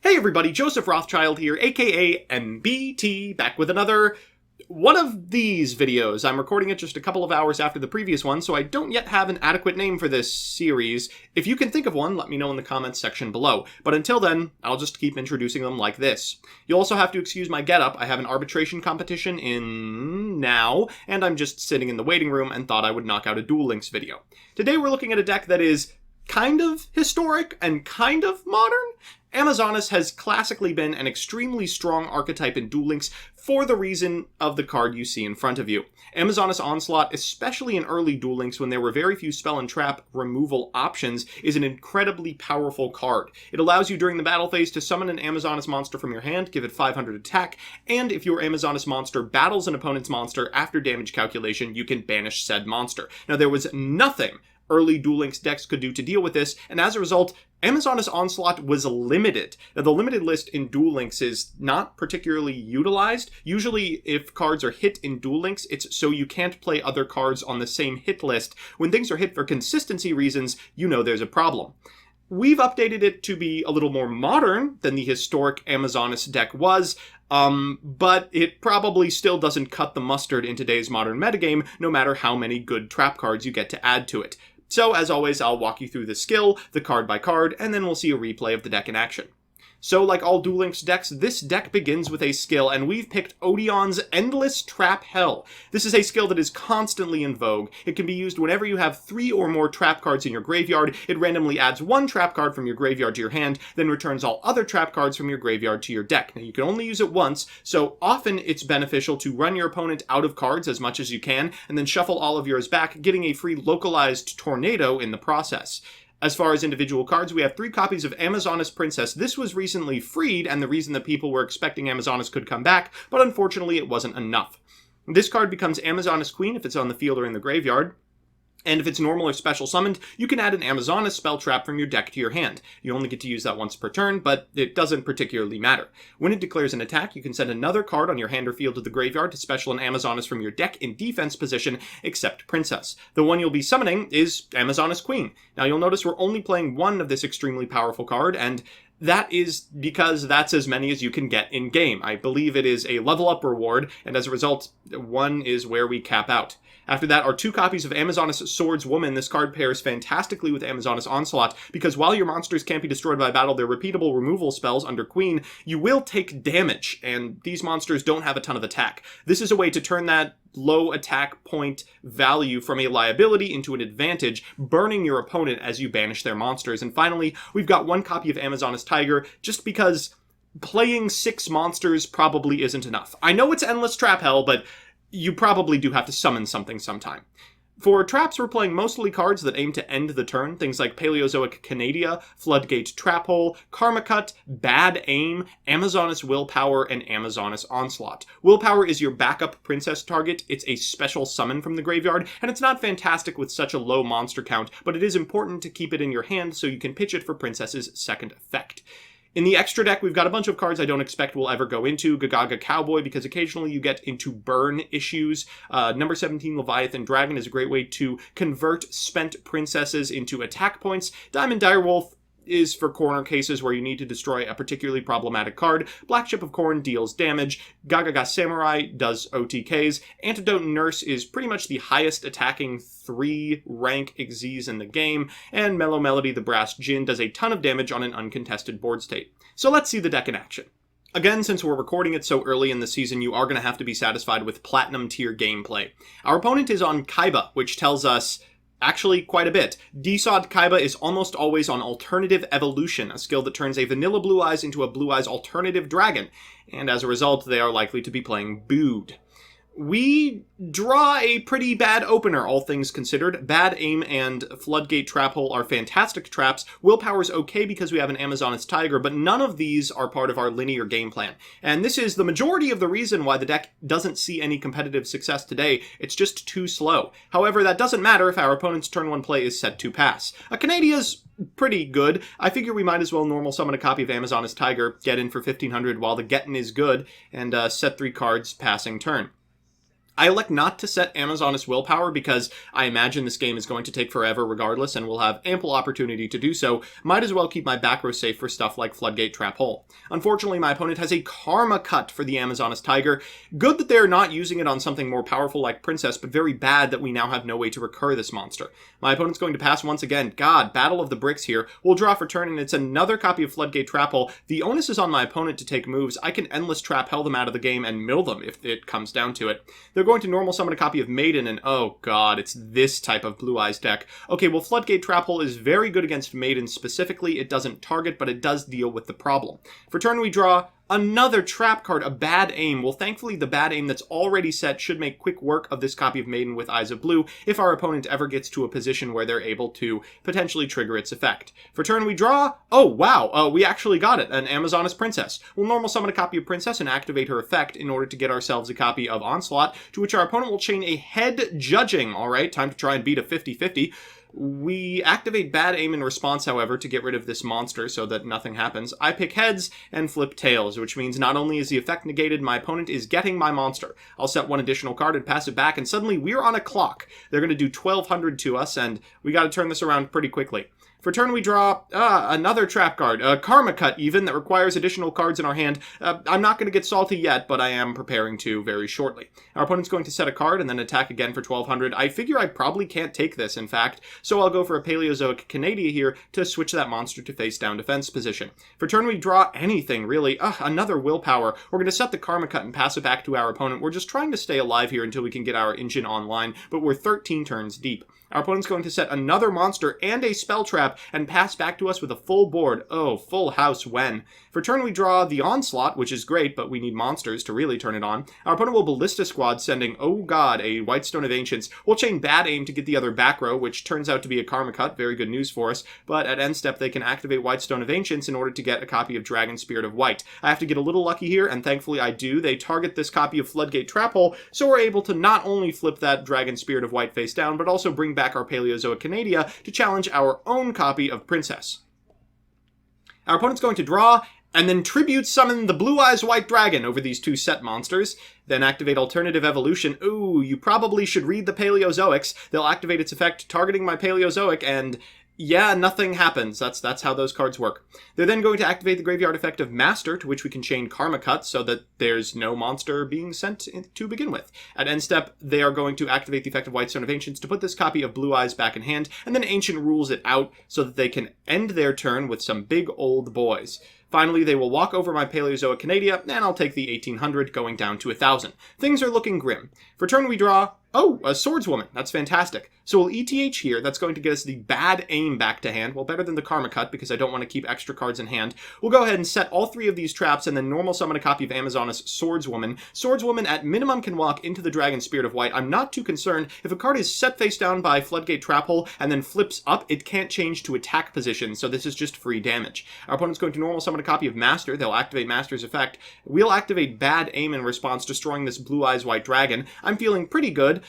Hey everybody, Joseph Rothschild here, aka MBT, back with another one of these videos. I'm recording it just a couple of hours after the previous one, so I don't yet have an adequate name for this series. If you can think of one, let me know in the comments section below. But until then, I'll just keep introducing them like this. You'll also have to excuse my getup. I have an arbitration competition in now, and I'm just sitting in the waiting room and thought I would knock out a Duel Links video. Today we're looking at a deck that is kind of historic and kind of modern. Amazonas has classically been an extremely strong archetype in Duel Links for the reason of the card you see in front of you. Amazonas Onslaught, especially in early Duel Links when there were very few spell and trap removal options, is an incredibly powerful card. It allows you during the battle phase to summon an Amazonas monster from your hand, give it 500 attack, and if your Amazonas monster battles an opponent's monster after damage calculation, you can banish said monster. Now there was nothing early Duel Links decks could do to deal with this, and as a result, Amazonas Onslaught was limited. Now, the limited list in Duel Links is not particularly utilized. Usually, if cards are hit in Duel Links, it's so you can't play other cards on the same hit list. When things are hit for consistency reasons, you know there's a problem. We've updated it to be a little more modern than the historic Amazonas deck was, but it probably still doesn't cut the mustard in today's modern metagame, no matter how many good trap cards you get to add to it. So, as always, I'll walk you through the skill, the card by card, and then we'll see a replay of the deck in action. So, like all Duel Links decks, this deck begins with a skill, and we've picked Odeon's Endless Trap Hell. This is a skill that is constantly in vogue. It can be used whenever you have 3 or more trap cards in your graveyard. It randomly adds 1 trap card from your graveyard to your hand, then returns all other trap cards from your graveyard to your deck. Now, you can only use it once, so often it's beneficial to run your opponent out of cards as much as you can, and then shuffle all of yours back, getting a free localized tornado in the process. As far as individual cards, we have 3 copies of Amazonas Princess. This was recently freed, and the reason that people were expecting Amazonas could come back, but unfortunately it wasn't enough. This card becomes Amazonas Queen if it's on the field or in the graveyard. And if it's normal or special summoned, you can add an Amazonas spell trap from your deck to your hand. You only get to use that once per turn, but it doesn't particularly matter. When it declares an attack, you can send another card on your hand or field to the graveyard to special an Amazonas from your deck in defense position, except Princess. The one you'll be summoning is Amazonas Queen. Now you'll notice we're only playing one of this extremely powerful card, and that is because that's as many as you can get in-game. I believe it is a level-up reward, and as a result, 1 is where we cap out. After that are 2 copies of Amazonas Swordswoman. This card pairs fantastically with Amazonas Onslaught, because while your monsters can't be destroyed by battle, they're repeatable removal spells under Queen, you will take damage, and these monsters don't have a ton of attack. This is a way to turn that low attack point value from a liability into an advantage, burning your opponent as you banish their monsters. And finally, we've got 1 copy of Amazonas Tiger, just because playing 6 monsters probably isn't enough. I know it's Endless Trap Hell, but you probably do have to summon something sometime. For traps, we're playing mostly cards that aim to end the turn, things like Paleozoic Canadia, Floodgate Trap Hole, Karma Cut, Bad Aim, Amazonas Willpower, and Amazonas Onslaught. Willpower is your backup princess target. It's a special summon from the graveyard, and it's not fantastic with such a low monster count, but it is important to keep it in your hand so you can pitch it for Princess's second effect. In the extra deck, we've got a bunch of cards I don't expect we'll ever go into. Gagaga Cowboy, because occasionally you get into burn issues. Number 17, Leviathan Dragon, is a great way to convert spent princesses into attack points. Diamond Direwolf is for corner cases where you need to destroy a particularly problematic card. Black Ship of Corn deals damage. Gagaga Samurai does OTKs. Antidote Nurse is pretty much the highest attacking 3 rank Xyz in the game. And Mellow Melody the Brass Djinn does a ton of damage on an uncontested board state. So let's see the deck in action. Again, since we're recording it so early in the season, you are going to have to be satisfied with Platinum tier gameplay. Our opponent is on Kaiba, which tells us actually quite a bit. Desod Kaiba is almost always on Alternative Evolution, a skill that turns a vanilla Blue Eyes into a Blue Eyes alternative dragon, and as a result, they are likely to be playing Bood. We draw a pretty bad opener, all things considered. Bad Aim and Floodgate Trap Hole are fantastic traps. Willpower's okay because we have an Amazonas Tiger, but none of these are part of our linear game plan. And this is the majority of the reason why the deck doesn't see any competitive success today. It's just too slow. However, that doesn't matter if our opponent's turn 1 play is set to pass. A Canadia's pretty good. I figure we might as well normal summon a copy of Amazonas Tiger, get in for 1500 while the gettin' is good, and set 3 cards passing turn. I elect not to set Amazoness Willpower because I imagine this game is going to take forever regardless and will have ample opportunity to do so. Might as well keep my back row safe for stuff like Floodgate Trap Hole. Unfortunately, my opponent has a Karma Cut for the Amazoness Tiger. Good that they're not using it on something more powerful like Princess, but very bad that we now have no way to recur this monster. My opponent's going to pass once again. God, Battle of the Bricks here. We'll draw for turn, and it's another copy of Floodgate Trap Hole. The onus is on my opponent to take moves. I can endless trap hell them out of the game and mill them if it comes down to it. They're going to normal summon a copy of Maiden, and oh god, it's this type of Blue Eyes deck. Okay, well, Floodgate Trap Hole is very good against Maiden specifically. It doesn't target, but it does deal with the problem. For turn, we draw another trap card, a Bad Aim. Well, thankfully, the Bad Aim that's already set should make quick work of this copy of Maiden with Eyes of Blue if our opponent ever gets to a position where they're able to potentially trigger its effect. For turn, we draw... oh, wow, we actually got it, an Amazoness Princess. We'll normal summon a copy of Princess and activate her effect in order to get ourselves a copy of Onslaught, to which our opponent will chain a Head Judging. All right, time to try and beat a 50-50. We activate Bad Aim in response, however, to get rid of this monster so that nothing happens. I pick heads and flip tails, which means not only is the effect negated, my opponent is getting my monster. I'll set one additional card and pass it back, and suddenly we're on a clock. They're going to do 1,200 to us, and we got to turn this around pretty quickly. For turn, we draw another trap card, a Karma Cut even, that requires additional cards in our hand. I'm not going to get salty yet, but I am preparing to very shortly. Our opponent's going to set a card and then attack again for 1,200. I figure I probably can't take this, in fact, so I'll go for a Paleozoic Canadia here to switch that monster to face-down defense position. For turn, we draw anything, really. Another Willpower. We're going to set the Karma Cut and pass it back to our opponent. We're just trying to stay alive here until we can get our engine online, but we're 13 turns deep. Our opponent's going to set another monster and a spell trap and pass back to us with a full board. Oh, full house when. For turn, we draw the Onslaught, which is great, but we need monsters to really turn it on. Our opponent will Ballista Squad, sending, oh god, a Whitestone of Ancients. We'll chain Bad Aim to get the other back row, which turns out to be a Karma Cut. Very good news for us. But at end step, they can activate Whitestone of Ancients in order to get a copy of Dragon Spirit of White. I have to get a little lucky here, and thankfully I do. They target this copy of Floodgate Trap Hole, so we're able to not only flip that Dragon Spirit of White face down, but also bring back our Paleozoic Canadia to challenge our own copy of Princess. Our opponent's going to draw, and then tribute summon the Blue Eyes White Dragon over these two set monsters, then activate Alternative Evolution. Ooh, you probably should read the Paleozoics. They'll activate its effect targeting my Paleozoic, and yeah, nothing happens. That's how those cards work. They're then going to activate the graveyard effect of Master, to which we can chain Karma Cut so that there's no monster being sent to begin with. At end step, they are going to activate the effect of Whitestone of Ancients to put this copy of Blue Eyes back in hand, and then Ancient rules it out so that they can end their turn with some big old boys. Finally, they will walk over my Paleozoic Canadia, and I'll take the 1,800, going down to 1,000. Things are looking grim. For turn, we draw... oh, a Swordswoman. That's fantastic. So we'll ETH here. That's going to get us the Bad Aim back to hand. Well, better than the Karma Cut, because I don't want to keep extra cards in hand. We'll go ahead and set all three of these traps, and then normal summon a copy of Amazoness Swordswoman. Swordswoman, at minimum, can walk into the Dragon Spirit of White. I'm not too concerned. If a card is set face down by Floodgate Trap Hole and then flips up, it can't change to attack position, so this is just free damage. Our opponent's going to normal summon a copy of Master. They'll activate Master's effect. We'll activate Bad Aim in response, destroying this Blue Eyes White Dragon. I'm feeling pretty good.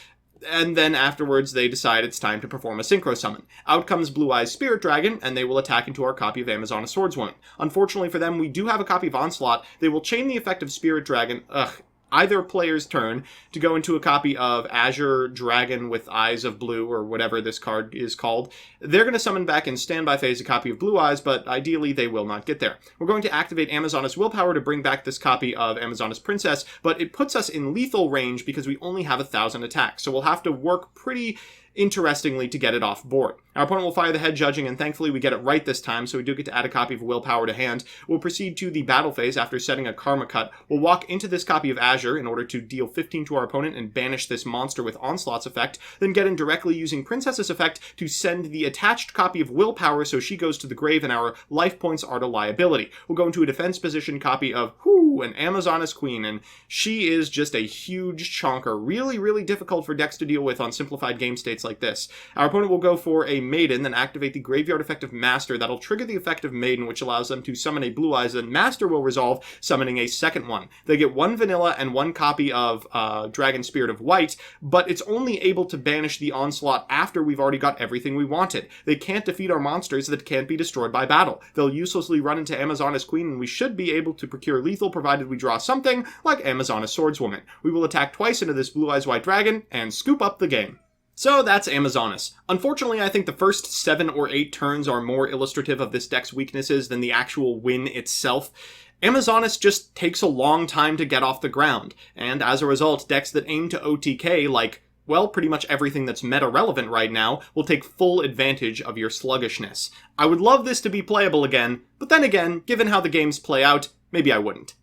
And then afterwards, they decide it's time to perform a Synchro Summon. Out comes Blue Eyes Spirit Dragon, and they will attack into our copy of Amazoness Swordswoman. Unfortunately for them, we do have a copy of Onslaught. They will chain the effect of Spirit Dragon, either player's turn, to go into a copy of Azure Dragon with Eyes of Blue, or whatever this card is called. They're going to summon back in standby phase a copy of Blue Eyes, but ideally they will not get there. We're going to activate Amazoness Willpower to bring back this copy of Amazoness Princess, but it puts us in lethal range because we only have 1,000 attacks, so we'll have to work pretty interestingly to get it off board. Our opponent will fire the Head Judging, and thankfully we get it right this time, so we do get to add a copy of Willpower to hand. We'll proceed to the battle phase after setting a Karma Cut. We'll walk into this copy of Azure in order to deal 15 to our opponent and banish this monster with Onslaught's effect, then get in directly using Princess's effect to send the attached copy of Willpower so she goes to the grave and our life points are to liability. We'll go into a defense position copy of an Amazoness Queen, and she is just a huge chonker. Really, really difficult for decks to deal with on simplified game states like this. Our opponent will go for a Maiden, then activate the graveyard effect of Master. That'll trigger the effect of Maiden, which allows them to summon a Blue Eyes, then Master will resolve, summoning a second one. They get 1 vanilla and 1 copy of Dragon Spirit of White, but it's only able to banish the Onslaught after we've already got everything we wanted. They can't defeat our monsters that can't be destroyed by battle. They'll uselessly run into Amazona's Queen, and we should be able to procure lethal provided we draw something like Amazona's Swordswoman. We will attack twice into this Blue Eyes White Dragon and scoop up the game. So that's Amazonas. Unfortunately, I think the first 7 or 8 turns are more illustrative of this deck's weaknesses than the actual win itself. Amazonas just takes a long time to get off the ground, and as a result, decks that aim to OTK, like, well, pretty much everything that's meta-relevant right now, will take full advantage of your sluggishness. I would love this to be playable again, but then again, given how the games play out, maybe I wouldn't.